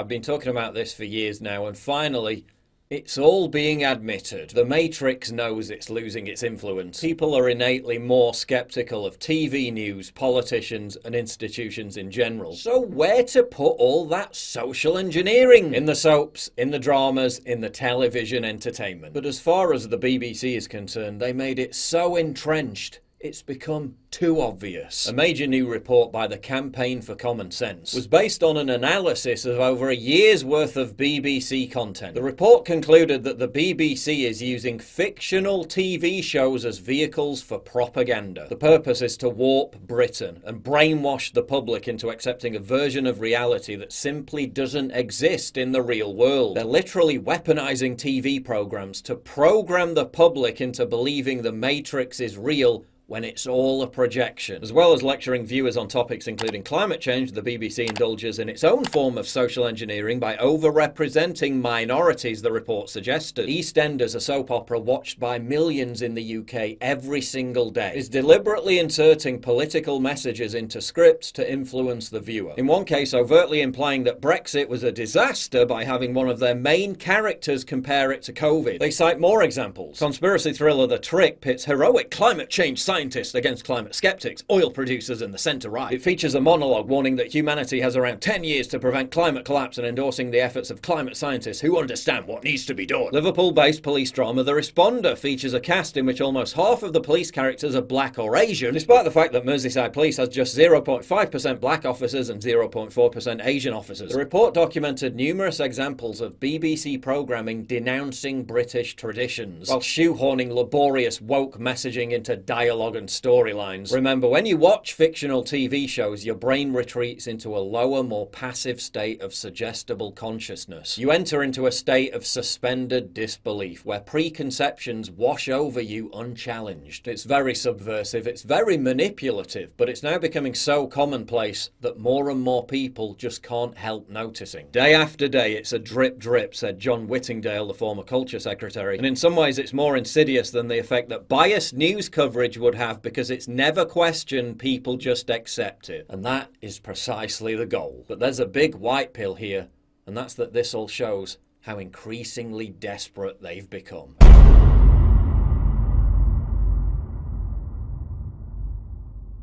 I've been talking about this for years now, and finally, it's all being admitted. The Matrix knows it's losing its influence. People are innately more skeptical of TV news, politicians, and institutions in general. So where to put all that social engineering? In the soaps, in the dramas, in the television entertainment. But as far as the BBC is concerned, they made it so entrenched, it's become too obvious. A major new report by the Campaign for Common Sense was based on an analysis of over a year's worth of BBC content. The report concluded that the BBC is using fictional TV shows as vehicles for propaganda. The purpose is to warp Britain and brainwash the public into accepting a version of reality that simply doesn't exist in the real world. They're literally weaponizing TV programs to program the public into believing the Matrix is real when it's all a projection. As well as lecturing viewers on topics including climate change, the BBC indulges in its own form of social engineering by overrepresenting minorities, the report suggested. EastEnders, a soap opera watched by millions in the UK every single day, is deliberately inserting political messages into scripts to influence the viewer. In one case, overtly implying that Brexit was a disaster by having one of their main characters compare it to COVID. They cite more examples. Conspiracy thriller The Trick pits heroic climate change scientists against climate skeptics, oil producers and the centre-right. It features a monologue warning that humanity has around 10 years to prevent climate collapse and endorsing the efforts of climate scientists who understand what needs to be done. Liverpool-based police drama The Responder features a cast in which almost half of the police characters are black or Asian, despite the fact that Merseyside Police has just 0.5% black officers and 0.4% Asian officers. The report documented numerous examples of BBC programming denouncing British traditions, while shoehorning laborious woke messaging into dialogue and storylines. Remember, when you watch fictional TV shows, your brain retreats into a lower, more passive state of suggestible consciousness. You enter into a state of suspended disbelief, where preconceptions wash over you unchallenged. It's very subversive, it's very manipulative, but it's now becoming so commonplace that more and more people just can't help noticing. Day after day, it's a drip drip, said John Whittingdale, the former culture secretary, and in some ways it's more insidious than the effect that biased news coverage would have, because it's never questioned, people just accept it. And that is precisely the goal. But there's a big white pill here, and that's that this all shows how increasingly desperate they've become.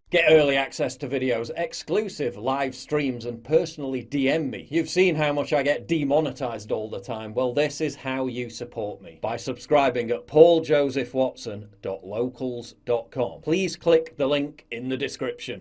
Get early access to videos, exclusive live streams, and personally DM me. You've seen how much I get demonetized all the time. Well, this is how you support me. By subscribing at pauljosephwatson.locals.com. Please click the link in the description.